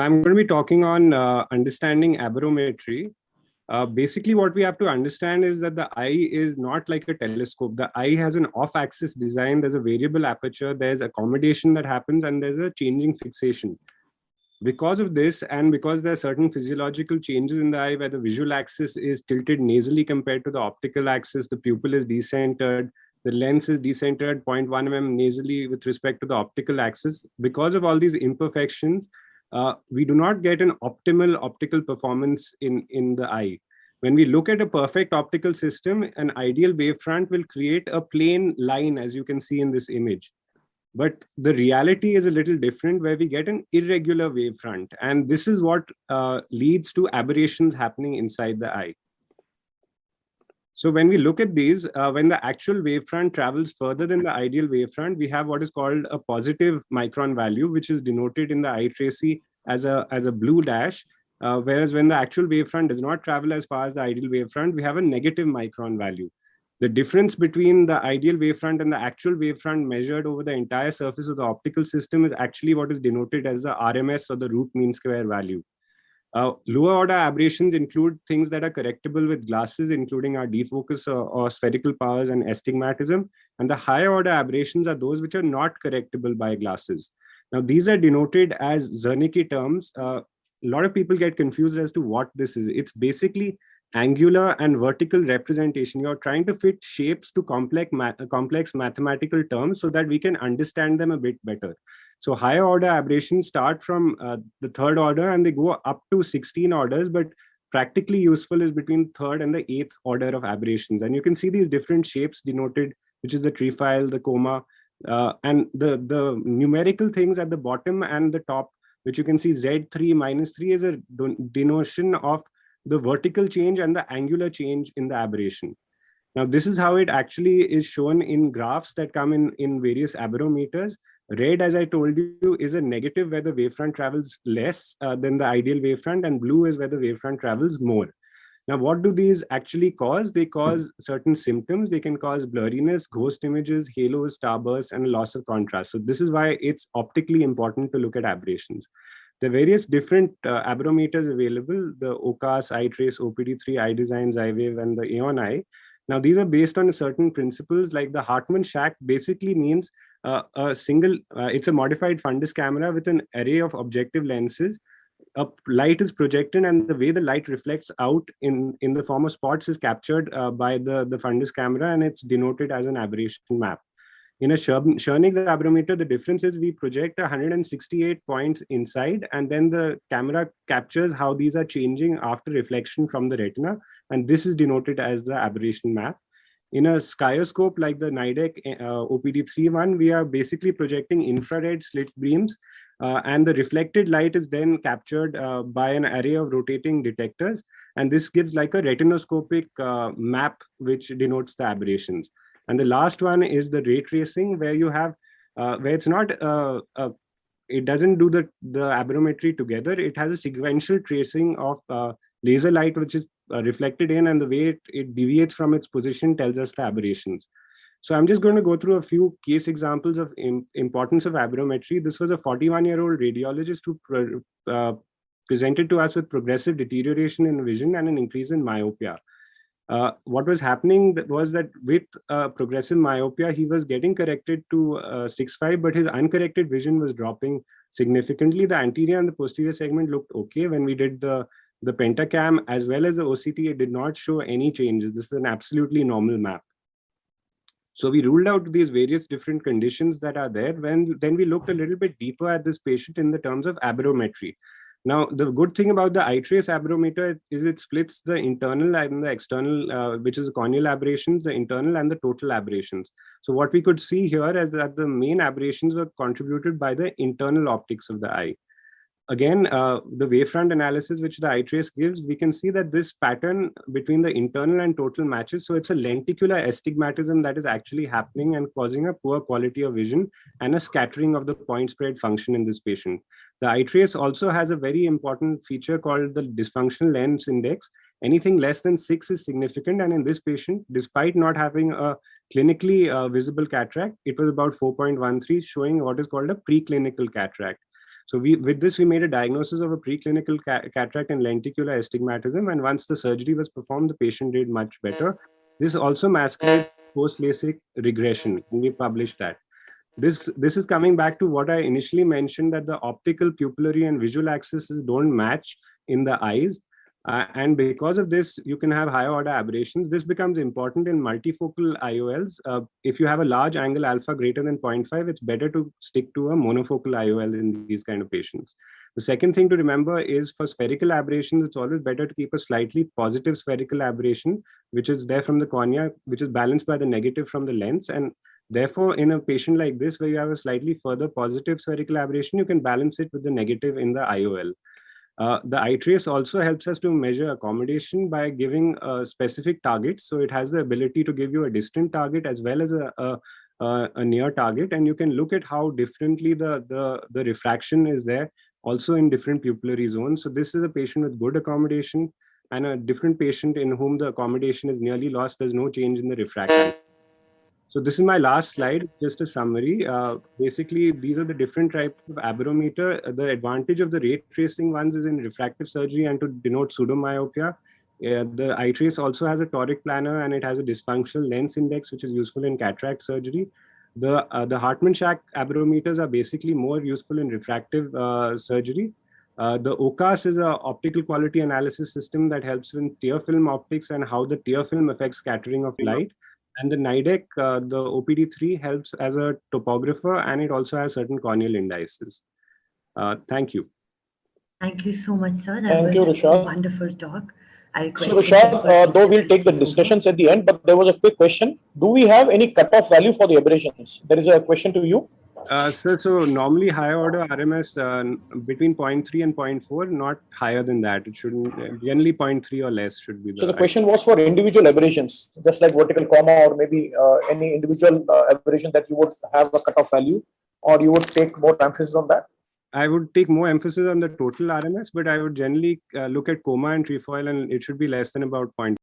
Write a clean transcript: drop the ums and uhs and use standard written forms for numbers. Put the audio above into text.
I'm going to be talking on understanding aberrometry. Basically, what we have to understand is that the eye is not like a telescope. The eye has an off-axis design. There's a variable aperture. There's accommodation that happens, and there's a changing fixation. Because of this, and because there are certain physiological changes in the eye where the visual axis is tilted nasally compared to the optical axis, the pupil is decentered, the lens is decentered 0.1 mm nasally with respect to the optical axis. Because of all these imperfections, we do not get an optimal optical performance in the eye. When we look at a perfect optical system, an ideal wavefront will create a plane line, as you can see in this image. But the reality is a little different, where we get an irregular wavefront. And this is what leads to aberrations happening inside the eye. So when we look at these, when the actual wavefront travels further than the ideal wavefront, we have what is called a positive micron value, which is denoted in the eye tracy as a blue dash. Whereas when the actual wavefront does not travel as far as the ideal wavefront, we have a negative micron value. The difference between the ideal wavefront and the actual wavefront measured over the entire surface of the optical system is actually what is denoted as the RMS, or the root mean square value. Lower order aberrations include things that are correctable with glasses, including our defocus or spherical powers and astigmatism. And the higher order aberrations are those which are not correctable by glasses. Now, these are denoted as Zernike terms. A lot of people get confused as to what this is. It's basically angular and vertical representation. You're trying to fit shapes to complex mathematical terms so that we can understand them a bit better. So higher order aberrations start from the third order and they go up to 16 orders, but practically useful is between third and the eighth order of aberrations. And you can see these different shapes denoted, which is the trefoil, the coma, and the numerical things at the bottom and the top, which you can see Z3 minus 3 is a denotion of the vertical change and the angular change in the aberration. Now, this is how it actually is shown in graphs that come in various aberrometers. Red, as I told you, is a negative where the wavefront travels less than the ideal wavefront, and blue is where the wavefront travels more. Now, what do these actually cause? They cause certain symptoms. They can cause blurriness, ghost images, halos, starbursts, and loss of contrast. So this is why it's optically important to look at aberrations. There are various different aberrometers available: the OCAS, iTrace, OPD3, iDesign, Xywave, and the Aeon Eye. Now, these are based on certain principles. Like the Hartmann-Shack basically means it's a modified fundus camera with an array of objective lenses. A light is projected, and the way the light reflects out in the form of spots is captured by the fundus camera, and it's denoted as an aberration map. In a Chernig's aberrometer, the difference is we project 168 points inside, and then the camera captures how these are changing after reflection from the retina, and this is denoted as the aberration map. In a skioscope like the Nidec OPD3 one, we are basically projecting infrared slit beams, and the reflected light is then captured by an array of rotating detectors, and this gives like a retinoscopic map which denotes the aberrations. And the last one is the ray tracing, where you have, where it's not, it doesn't do the aberrometry together. It has a sequential tracing of laser light, which is reflected in, and the way it deviates from its position tells us the aberrations. So I'm just going to go through a few case examples of importance of aberrometry. This was a 41-year-old radiologist who presented to us with progressive deterioration in vision and an increase in myopia. What was happening was that with progressive myopia, he was getting corrected to 6.5, but his uncorrected vision was dropping significantly. The anterior and the posterior segment looked okay. When we did the pentacam as well as the OCT, it did not show any changes. This is an absolutely normal map. So we ruled out these various different conditions that are there. Then we looked a little bit deeper at this patient in the terms of aberrometry. Now, the good thing about the iTrace aberrometer is it splits the internal and the external, which is corneal aberrations, the internal and the total aberrations. So what we could see here is that the main aberrations were contributed by the internal optics of the eye. Again, the wavefront analysis which the iTrace gives, we can see that this pattern between the internal and total matches. So it's a lenticular astigmatism that is actually happening and causing a poor quality of vision and a scattering of the point spread function in this patient. The iTrace also has a very important feature called the dysfunctional lens index. Anything less than 6 is significant. And in this patient, despite not having a clinically visible cataract, it was about 4.13, showing what is called a preclinical cataract. So with this, we made a diagnosis of a preclinical cataract and lenticular astigmatism. And once the surgery was performed, the patient did much better. This also masquerades post-LASIK regression, and we published that. This is coming back to what I initially mentioned, that the optical, pupillary, and visual axes don't match in the eyes. And because of this, you can have higher order aberrations. This becomes important in multifocal IOLs. If you have a large angle alpha greater than 0.5, it's better to stick to a monofocal IOL in these kind of patients. The second thing to remember is for spherical aberrations, it's always better to keep a slightly positive spherical aberration, which is there from the cornea, which is balanced by the negative from the lens. And therefore, in a patient like this, where you have a slightly further positive spherical aberration, you can balance it with the negative in the IOL. The eye trace also helps us to measure accommodation by giving specific targets. So it has the ability to give you a distant target as well as a near target. And you can look at how differently the refraction is there also in different pupillary zones. So this is a patient with good accommodation, and a different patient in whom the accommodation is nearly lost. There's no change in the refraction. So this is my last slide, just a summary. Basically, these are the different types of aberrometer. The advantage of the ray tracing ones is in refractive surgery and to denote pseudomyopia. The eye trace also has a toric planar, and it has a dysfunctional lens index, which is useful in cataract surgery. The Hartmann-Shack aberrometers are basically more useful in refractive surgery. The OCAS is an optical quality analysis system that helps in tear film optics and how the tear film affects scattering of light. And the NIDEC, the OPD3, helps as a topographer, and it also has certain corneal indices. Thank you. Thank you so much, sir. Thank you, Rishad. A wonderful talk. So, Rishad, though we'll take the discussions at the end, but there was a quick question. Do we have any cutoff value for the aberrations? There is a question to you. So normally higher order RMS between 0.3 and 0.4, not higher than that. It shouldn't, generally 0.3 or less should be the. So the question was for individual aberrations, just like vertical comma or maybe any individual aberration that you would have a cutoff value, or you would take more emphasis on that? I would take more emphasis on the total RMS, but I would generally look at coma and trefoil, and it should be less than about 0.5.